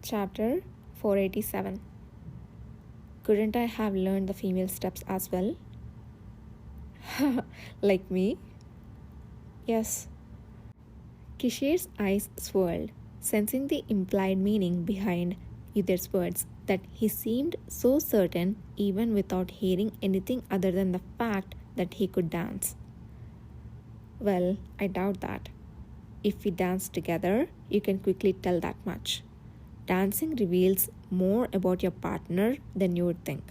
Chapter 487. Couldn't I have learned the female steps as well? Like me? Yes. Kishiar's eyes swirled, sensing the implied meaning behind Yuder's words, that he seemed so certain even without hearing anything other than the fact that he could dance. Well, I doubt that. If we dance together, you can quickly tell that much. Dancing reveals more about your partner than you would think.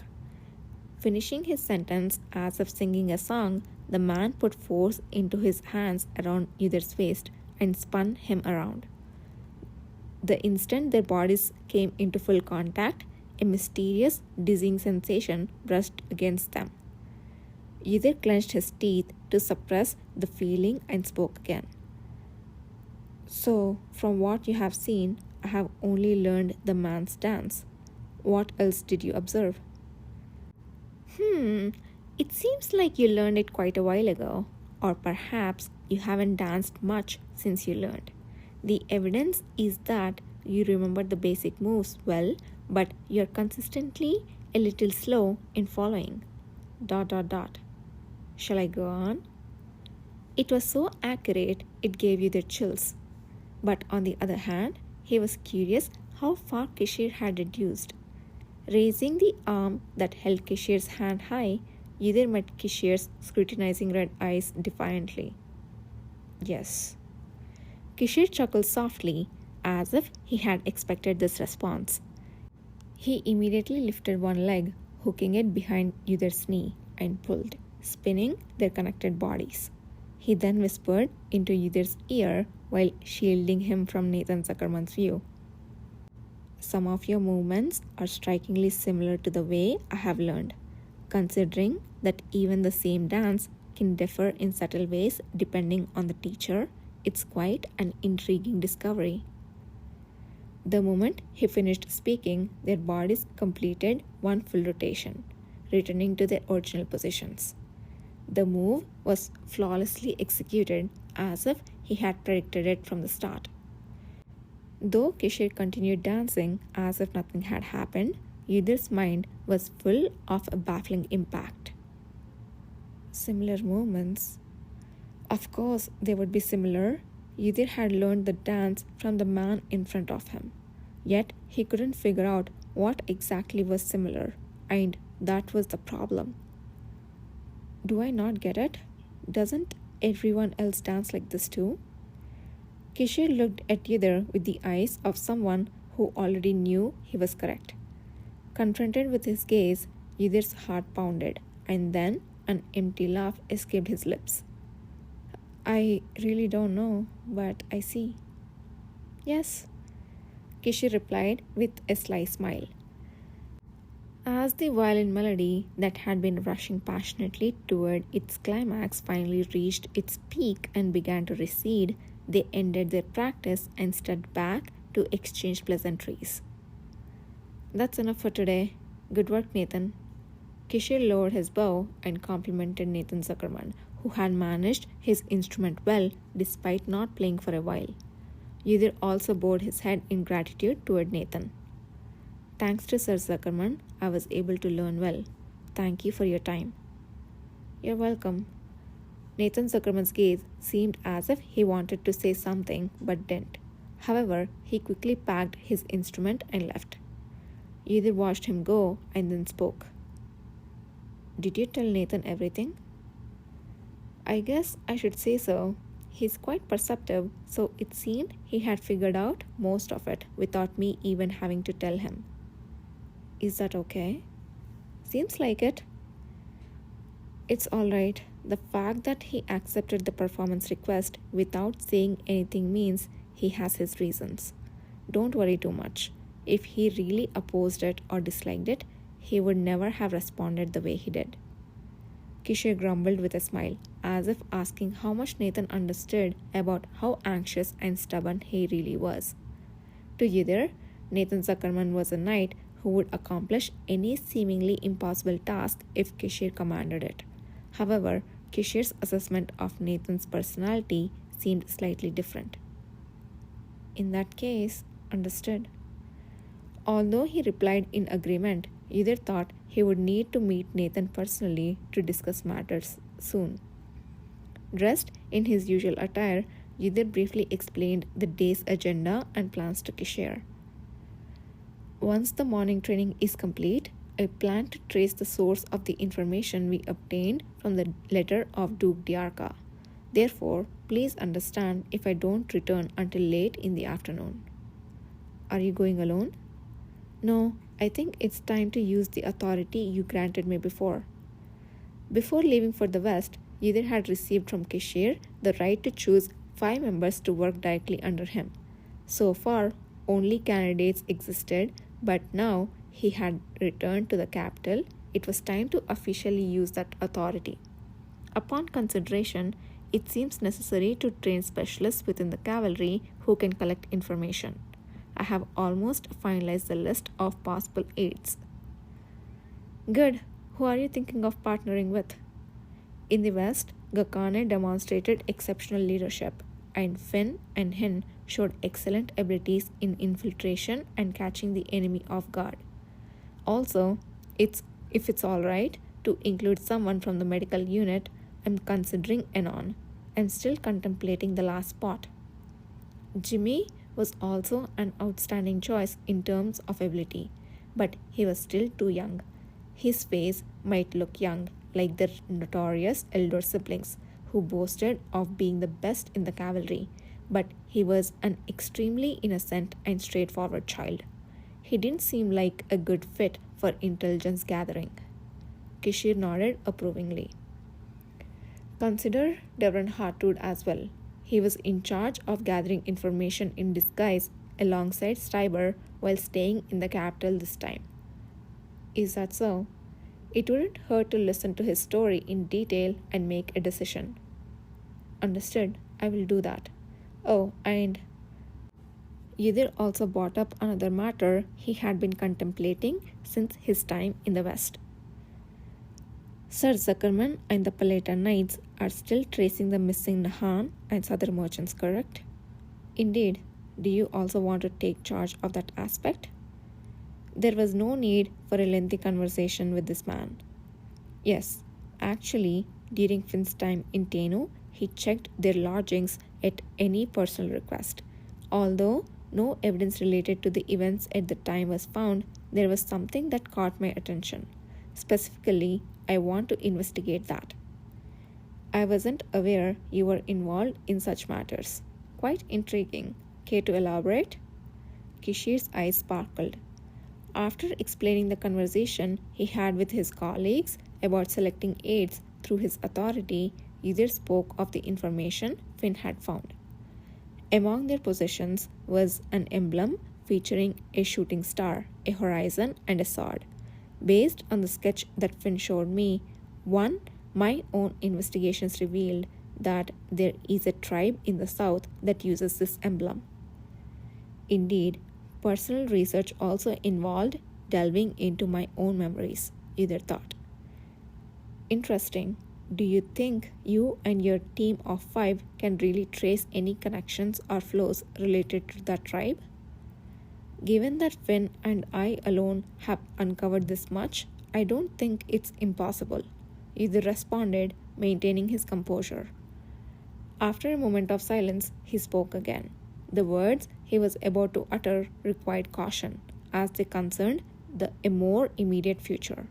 Finishing his sentence as if singing a song, the man put force into his hands around Yuder's waist and spun him around. The instant their bodies came into full contact, a mysterious, dizzying sensation brushed against them. Yuder clenched his teeth to suppress the feeling and spoke again. So, from what you have seen, I have only learned the man's dance. What else did you observe? It seems like you learned it quite a while ago, or perhaps you haven't danced much since you learned. The evidence is that you remember the basic moves well, but you're consistently a little slow in following. ... Shall I go on? It was so accurate it gave you the chills. But on the other hand, he was curious how far Kishiar had reduced. Raising the arm that held Kishiar's hand high, Yuder met Kishiar's scrutinizing red eyes defiantly. Yes. Kishiar chuckled softly, as if he had expected this response. He immediately lifted one leg, hooking it behind Yuder's knee, and pulled, spinning their connected bodies. He then whispered into Yuder's ear while shielding him from Nathan Zuckerman's view. Some of your movements are strikingly similar to the way I have learned, considering that even the same dance can differ in subtle ways depending on the teacher. It's quite an intriguing discovery. The moment he finished speaking, their bodies completed one full rotation, returning to their original positions. The move was flawlessly executed, as if he had predicted it from the start. Though Kishiar continued dancing as if nothing had happened, Yuder's mind was full of a baffling impact. Similar movements. Of course, they would be similar. Yuder had learned the dance from the man in front of him. Yet, he couldn't figure out what exactly was similar, and that was the problem. Do I not get it? Doesn't everyone else dance like this too? Kishiar looked at Yuder with the eyes of someone who already knew he was correct. Confronted with his gaze, Yuder's heart pounded, and then an empty laugh escaped his lips. I really don't know, but I see. Yes, Kishiar replied with a sly smile. As the violin melody that had been rushing passionately toward its climax finally reached its peak and began to recede, they ended their practice and stood back to exchange pleasantries. That's enough for today. Good work, Nathan. Kishiar lowered his bow and complimented Nathan Zuckerman, who had managed his instrument well despite not playing for a while. Yuder also bowed his head in gratitude toward Nathan. Thanks to Sir Zuckerman, I was able to learn well. Thank you for your time. You're welcome. Nathan Zuckerman's gaze seemed as if he wanted to say something but didn't. However, he quickly packed his instrument and left. Yuder watched him go and then spoke. Did you tell Nathan everything? I guess I should say so. He's quite perceptive, so it seemed he had figured out most of it without me even having to tell him. Is that okay? Seems like it. It's alright. The fact that he accepted the performance request without saying anything means he has his reasons. Don't worry too much. If he really opposed it or disliked it, he would never have responded the way he did. Kishiar grumbled with a smile, as if asking how much Nathan understood about how anxious and stubborn he really was. To Yuder, Nathan Zuckerman was a knight who would accomplish any seemingly impossible task if Kishiar commanded it. However, Kishiar's assessment of Nathan's personality seemed slightly different. In that case, understood. Although he replied in agreement, Yuder thought he would need to meet Nathan personally to discuss matters soon. Dressed in his usual attire, Yuder briefly explained the day's agenda and plans to Kishiar. Once the morning training is complete, I plan to trace the source of the information we obtained from the letter of Duke Diarca. Therefore, please understand if I don't return until late in the afternoon. Are you going alone? No, I think it's time to use the authority you granted me before. Before leaving for the West, Yuder had received from Kishiar the right to choose 5 members to work directly under him. So far, only candidates existed, but now he had returned to the capital. It was time to officially use that authority. Upon consideration, it seems necessary to train specialists within the cavalry who can collect information. I have almost finalized the list of possible aides. Good. Who are you thinking of partnering with? In the West, Gakane demonstrated exceptional leadership, and Finn and Hin showed excellent abilities in infiltration and catching the enemy off guard. Also, if it's alright to include someone from the medical unit, I'm considering Enon. I'm still contemplating the last spot. Jimmy was also an outstanding choice in terms of ability, but he was still too young. His face might look young, like their notorious elder siblings, who boasted of being the best in the cavalry, but he was an extremely innocent and straightforward child. He didn't seem like a good fit for intelligence gathering. Kishiar nodded approvingly. Consider Devon Hartwood as well. He was in charge of gathering information in disguise alongside Stryber while staying in the capital this time. Is that so? It wouldn't hurt to listen to his story in detail and make a decision. Understood. I will do that. Oh, and Yuder also brought up another matter he had been contemplating since his time in the West. Sir Zuckerman and the Paleta Knights are still tracing the missing Nahan and other merchants, correct? Indeed. Do you also want to take charge of that aspect? There was no need for a lengthy conversation with this man. Yes, actually, during Finn's time in Tennu, he checked their lodgings at any personal request. Although no evidence related to the events at the time was found, there was something that caught my attention. Specifically, I want to investigate that. I wasn't aware you were involved in such matters. Quite intriguing. Care to elaborate? Kishiar's eyes sparkled. After explaining the conversation he had with his colleagues about selecting aides through his authority, Yuder spoke of the information Finn had found. Among their possessions was an emblem featuring a shooting star, a horizon, and a sword. Based on the sketch that Finn showed me, my own investigations revealed that there is a tribe in the south that uses this emblem. Indeed, personal research also involved delving into my own memories, Yuder thought. Interesting. Do you think you and your team of 5 can really trace any connections or flows related to that tribe? Given that Finn and I alone have uncovered this much, I don't think it's impossible, Yuder responded, maintaining his composure. After a moment of silence, he spoke again. The words he was about to utter required caution, as they concerned a more immediate future.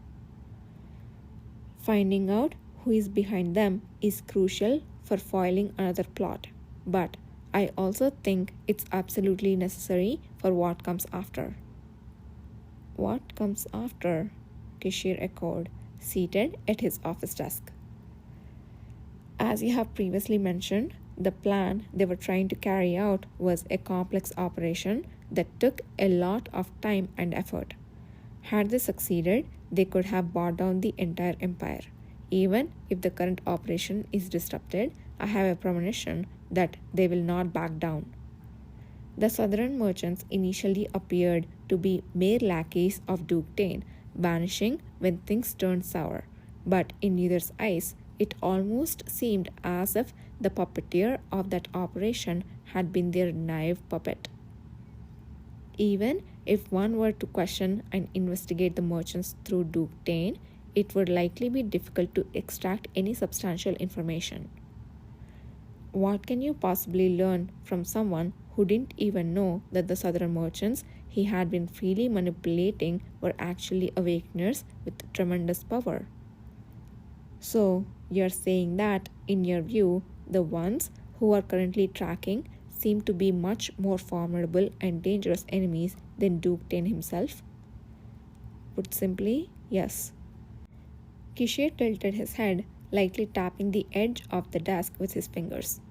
Finding out who is behind them is crucial for foiling another plot, but I also think it's absolutely necessary for what comes after. What comes after? Kishiar echoed, seated at his office desk. As you have previously mentioned, the plan they were trying to carry out was a complex operation that took a lot of time and effort. Had they succeeded, they could have brought down the entire empire. Even if the current operation is disrupted, I have a premonition that they will not back down. The southern merchants initially appeared to be mere lackeys of Duke Dane, vanishing when things turned sour. But in Yuder's eyes, it almost seemed as if the puppeteer of that operation had been their naive puppet. Even If one were to question and investigate the merchants through Duke Dane, it would likely be difficult to extract any substantial information. What can you possibly learn from someone who didn't even know that the southern merchants he had been freely manipulating were actually awakeners with tremendous power? So, you're saying that, in your view, the ones who are currently tracking seem to be much more formidable and dangerous enemies than Duke Dane himself? Put simply, yes. Kishiar tilted his head, lightly tapping the edge of the desk with his fingers.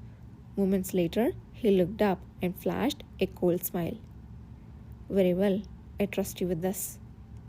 Moments later, he looked up and flashed a cold smile. Very well, I trust you with this.